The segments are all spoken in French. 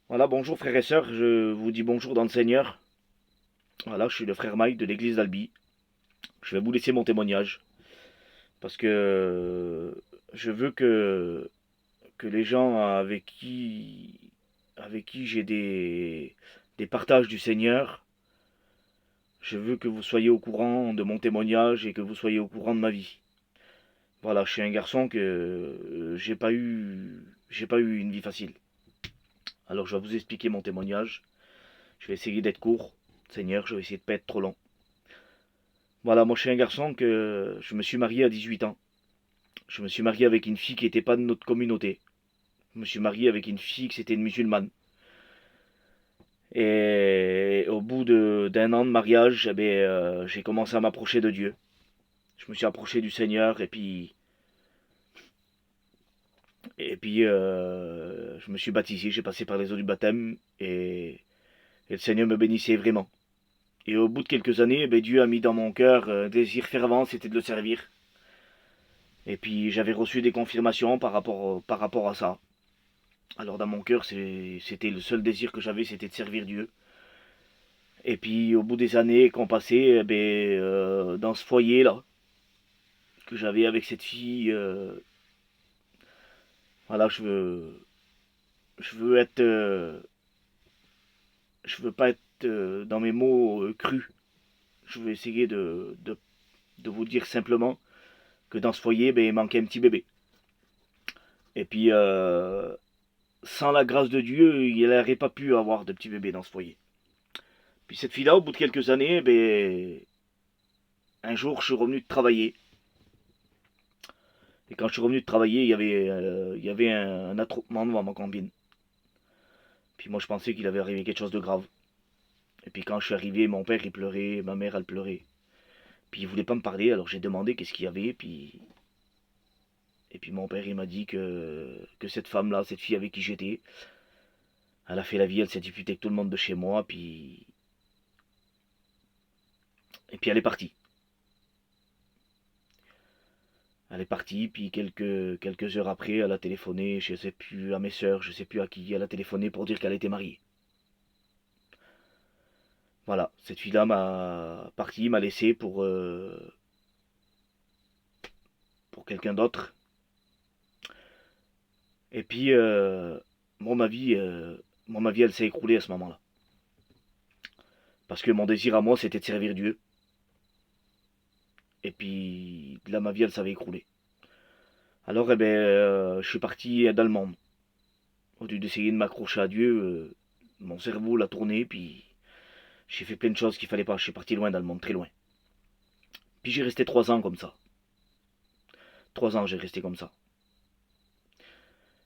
Voilà, bonjour frères et sœurs, je vous dis bonjour dans le Seigneur. Voilà, je suis le frère Mike de l'église d'Albi. Je vais vous laisser mon témoignage parce que je veux que les gens avec qui j'ai des partages du Seigneur, je veux que vous soyez au courant de mon témoignage et que vous soyez au courant de ma vie. Voilà, je suis un garçon que j'ai pas eu une vie facile. Alors je vais vous expliquer mon témoignage. Je vais essayer d'être court. Seigneur, je vais essayer de pas être trop long. Voilà, moi je suis un garçon que je me suis marié à 18 ans. Je me suis marié avec une fille qui n'était pas de notre communauté. Je me suis marié avec une fille qui c'était une musulmane. Et au bout d'un an de mariage, j'ai commencé à m'approcher de Dieu. Je me suis approché du Seigneur et puis je me suis baptisé. J'ai passé par les eaux du baptême et le Seigneur me bénissait vraiment. Et au bout de quelques années, Dieu a mis dans mon cœur un désir fervent, c'était de le servir. Et puis j'avais reçu des confirmations par rapport à ça. Alors dans mon cœur, c'était le seul désir que j'avais, c'était de servir Dieu. Et puis au bout des années qu'on passait, dans ce foyer-là, que j'avais avec cette fille, voilà, je veux être, je veux pas être dans mes mots crus. Je veux essayer de vous dire simplement que dans ce foyer, il manquait un petit bébé. Et puis, sans la grâce de Dieu, il n'aurait pas pu avoir de petit bébé dans ce foyer. Puis cette fille-là, au bout de quelques années, un jour, je suis revenu de travailler. Et quand je suis revenu de travailler, il y avait un attroupement devant ma cambine. Puis moi, je pensais qu'il avait arrivé quelque chose de grave. Et puis quand je suis arrivé, mon père, il pleurait, ma mère, elle pleurait. Puis il voulait pas me parler, alors j'ai demandé qu'est-ce qu'il y avait. Et puis mon père, il m'a dit que cette femme-là, cette fille avec qui j'étais, elle a fait la vie, elle s'est disputée avec tout le monde de chez moi. Et puis elle est partie. Elle est partie, puis quelques heures après, elle a téléphoné, je sais plus, à mes sœurs, je sais plus à qui, elle a téléphoné pour dire qu'elle était mariée. Voilà, cette fille-là m'a laissé pour quelqu'un d'autre. Et puis, bon, ma vie, elle s'est écroulée à ce moment-là. Parce que mon désir à moi, c'était de servir Dieu. Et puis, là, ma vie, elle s'avait écroulée. Alors, je suis parti dans le monde. Au lieu d'essayer de m'accrocher à Dieu, mon cerveau l'a tourné, puis j'ai fait plein de choses qu'il fallait pas. Je suis parti loin dans le monde, très loin. Puis j'ai resté 3 ans comme ça. 3 ans, j'ai resté comme ça.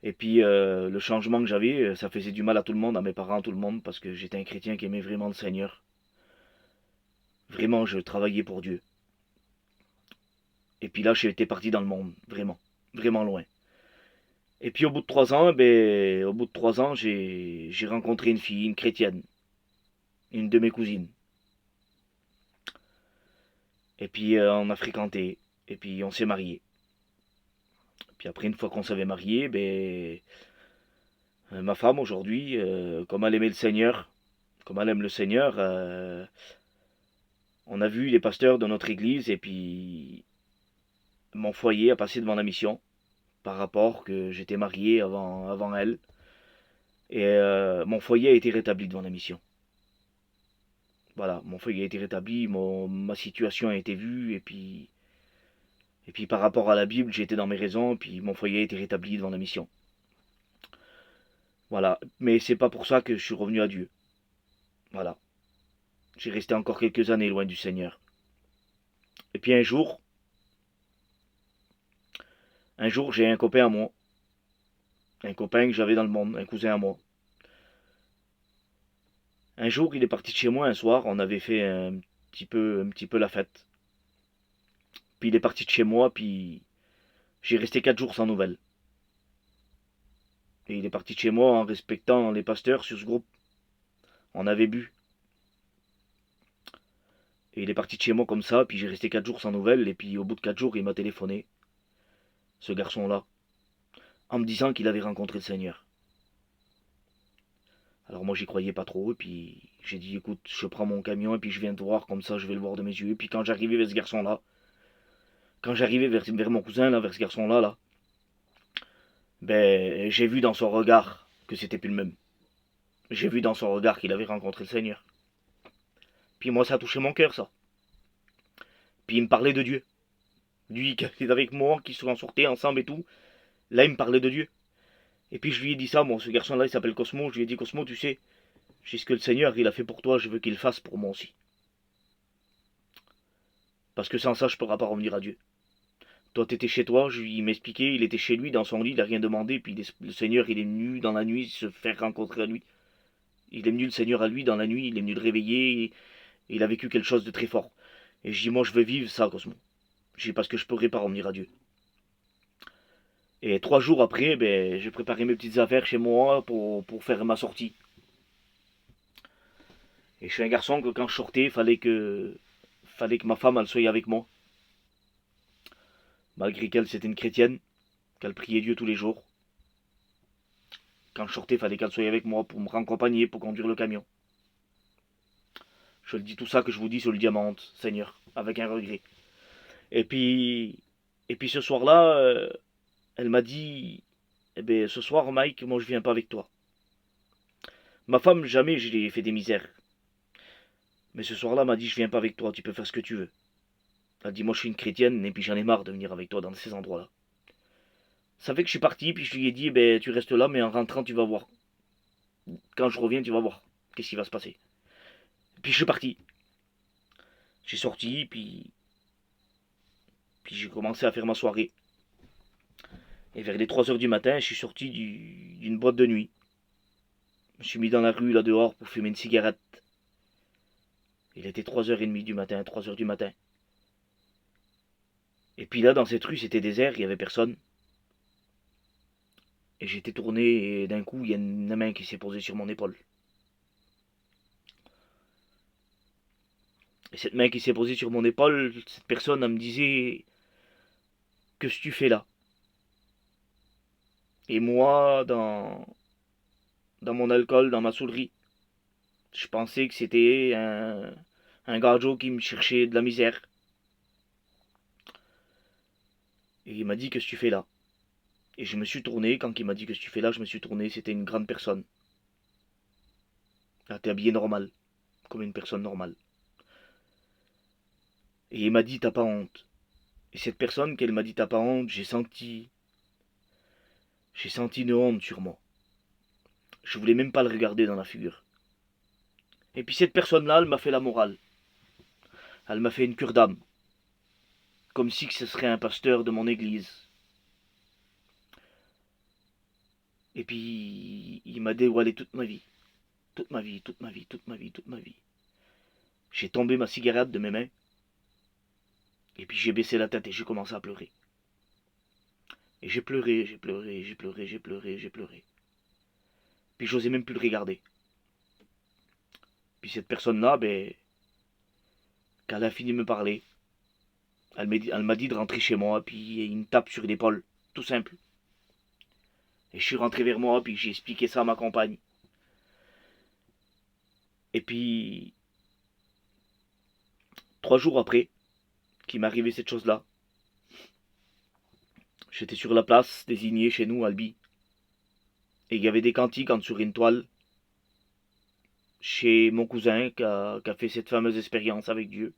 Et puis le changement que j'avais, ça faisait du mal à tout le monde, à mes parents, à tout le monde, parce que j'étais un chrétien qui aimait vraiment le Seigneur. Vraiment, je travaillais pour Dieu. Et puis là, j'étais parti dans le monde, vraiment, vraiment loin. Et puis au bout de 3 ans, j'ai rencontré une fille, une chrétienne, une de mes cousines. Et puis on a fréquenté, et puis on s'est mariés. Puis après, une fois qu'on s'avait mariés, ma femme aujourd'hui, comme elle aimait le Seigneur, comme elle aime le Seigneur, on a vu les pasteurs de notre église et puis mon foyer a passé devant la mission par rapport que j'étais marié avant elle. Et mon foyer a été rétabli devant la mission. Voilà, mon foyer a été rétabli, ma situation a été vue et puis par rapport à la Bible, j'étais dans mes raisons, et puis mon foyer a été rétabli devant la mission. Voilà, mais c'est pas pour ça que je suis revenu à Dieu. Voilà, j'ai resté encore quelques années loin du Seigneur. Et puis un jour j'ai un copain à moi, un copain que j'avais dans le monde, un cousin à moi. Un jour, il est parti de chez moi un soir, on avait fait un petit peu la fête. Puis il est parti de chez moi, puis j'ai resté 4 jours sans nouvelles. Et il est parti de chez moi en respectant les pasteurs sur ce groupe. On avait bu. Et il est parti de chez moi comme ça, puis j'ai resté 4 jours sans nouvelles, et puis au bout de 4 jours, il m'a téléphoné, ce garçon-là, en me disant qu'il avait rencontré le Seigneur. Alors moi j'y croyais pas trop, et puis j'ai dit écoute, je prends mon camion et puis je viens te voir, comme ça je vais le voir de mes yeux. Et puis quand j'arrivais vers ce garçon-là, quand j'arrivais vers mon cousin, là, vers ce garçon-là, là, ben j'ai vu dans son regard que c'était plus le même. J'ai vu dans son regard qu'il avait rencontré le Seigneur. Puis moi ça a touché mon cœur ça. Puis il me parlait de Dieu. Lui qui était avec moi, qui se en sortait ensemble et tout. Là il me parlait de Dieu. Et puis je lui ai dit ça, bon ce garçon-là il s'appelle Cosmo, je lui ai dit Cosmo tu sais, j'ai ce que le Seigneur il a fait pour toi, je veux qu'il le fasse pour moi aussi. Parce que sans ça je ne pourrai pas revenir à Dieu. Toi, t'étais chez toi, il m'expliquait, il était chez lui, dans son lit, il a rien demandé, puis le Seigneur, il est venu dans la nuit se faire rencontrer à lui. Il est venu le Seigneur à lui dans la nuit, il est venu le réveiller, et il a vécu quelque chose de très fort. Et je dis, moi, je veux vivre ça, Cosmo. Je dis, parce que je pourrais pas revenir à Dieu. Et 3 jours après, ben, j'ai préparé mes petites affaires chez moi pour faire ma sortie. Et je suis un garçon que quand je sortais, fallait que ma femme, elle soit avec moi. Malgré qu'elle, c'était une chrétienne, qu'elle priait Dieu tous les jours. Quand je sortais, fallait qu'elle soit avec moi pour me raccompagner, pour conduire le camion. Je le dis tout ça que je vous dis sur le diamant, Seigneur, avec un regret. Et puis, et puis ce soir-là, elle m'a dit, eh ben, ce soir, Mike, moi je viens pas avec toi. Ma femme, jamais je lui ai fait des misères. Mais ce soir-là, elle m'a dit, je viens pas avec toi, tu peux faire ce que tu veux. Elle dit, moi je suis une chrétienne, et puis j'en ai marre de venir avec toi dans ces endroits-là. Ça fait que je suis parti, puis je lui ai dit, eh ben, tu restes là, mais en rentrant, tu vas voir. Quand je reviens, tu vas voir. Qu'est-ce qui va se passer. Puis je suis parti. J'ai sorti, puis j'ai commencé à faire ma soirée. Et vers les 3 heures du matin, je suis sorti d'une boîte de nuit. Je me suis mis dans la rue, là dehors, pour fumer une cigarette. Il était 3h30 du matin, 3 heures du matin. Et puis là, dans cette rue, c'était désert, il n'y avait personne. Et j'étais tourné, et d'un coup, il y a une main qui s'est posée sur mon épaule. Et cette main qui s'est posée sur mon épaule, cette personne, elle me disait, qu'est-ce que tu fais là? Et moi, dans mon alcool, dans ma saoulerie, je pensais que c'était un gajo qui me cherchait de la misère. Et il m'a dit, qu'est-ce que tu fais là? Et je me suis tourné, quand il m'a dit, qu'est-ce que tu fais là, je me suis tourné, c'était une grande personne. Là, t'es habillé normal, comme une personne normale. Et il m'a dit, t'as pas honte. Et cette personne, qu'elle m'a dit, t'as pas honte, j'ai senti une honte sur moi. Je voulais même pas le regarder dans la figure. Et puis cette personne-là, elle m'a fait la morale. Elle m'a fait une cure d'âme. Comme si ce serait un pasteur de mon église. Et puis, il m'a dévoilé toute ma vie. Toute ma vie, toute ma vie, toute ma vie, toute ma vie. J'ai tombé ma cigarette de mes mains. Et puis j'ai baissé la tête et j'ai commencé à pleurer. Et j'ai pleuré, j'ai pleuré, j'ai pleuré, j'ai pleuré, j'ai pleuré. Puis j'osais même plus le regarder. Puis cette personne-là, ben, quand elle a fini de me parler, elle m'a dit de rentrer chez moi, puis une tape sur l'épaule, tout simple. Et je suis rentré vers moi, puis j'ai expliqué ça à ma compagne. Et puis, 3 jours après, qu'il m'est arrivé cette chose-là, j'étais sur la place désignée chez nous, Albi. Et il y avait des cantiques en dessous d'une toile, chez mon cousin qui a fait cette fameuse expérience avec Dieu.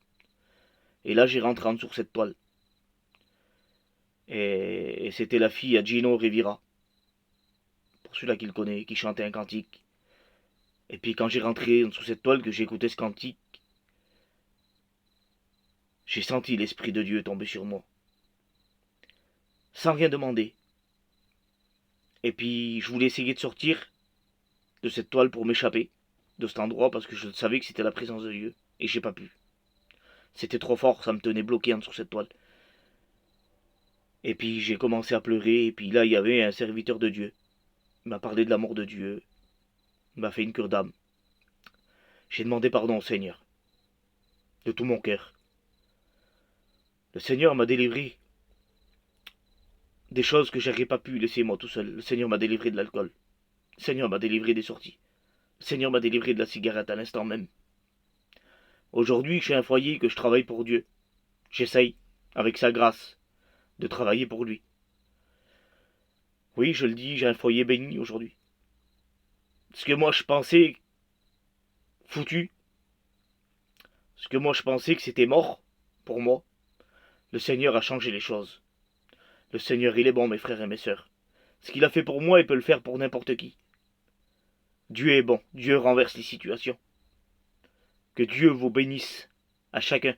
Et là, j'ai rentré en dessous cette toile. Et c'était la fille à Gino Rivera, pour celui-là qui le connaît, qui chantait un cantique. Et puis quand j'ai rentré sous cette toile, que j'ai écouté ce cantique, j'ai senti l'Esprit de Dieu tomber sur moi, sans rien demander. Et puis je voulais essayer de sortir de cette toile pour m'échapper de cet endroit, parce que je savais que c'était la présence de Dieu, et j'ai pas pu. C'était trop fort, ça me tenait bloqué en dessous de cette toile. Et puis j'ai commencé à pleurer, et puis là il y avait un serviteur de Dieu. Il m'a parlé de l'amour de Dieu, il m'a fait une cure d'âme. J'ai demandé pardon au Seigneur, de tout mon cœur. Le Seigneur m'a délivré des choses que j'aurais pas pu laisser moi tout seul. Le Seigneur m'a délivré de l'alcool. Le Seigneur m'a délivré des sorties. Le Seigneur m'a délivré de la cigarette à l'instant même. Aujourd'hui, j'ai un foyer que je travaille pour Dieu. J'essaye, avec sa grâce, de travailler pour lui. Oui, je le dis, j'ai un foyer béni aujourd'hui. Ce que moi je pensais foutu, ce que moi je pensais que c'était mort, pour moi, le Seigneur a changé les choses. Le Seigneur, il est bon, mes frères et mes sœurs. Ce qu'il a fait pour moi, il peut le faire pour n'importe qui. Dieu est bon, Dieu renverse les situations. Que Dieu vous bénisse à chacun.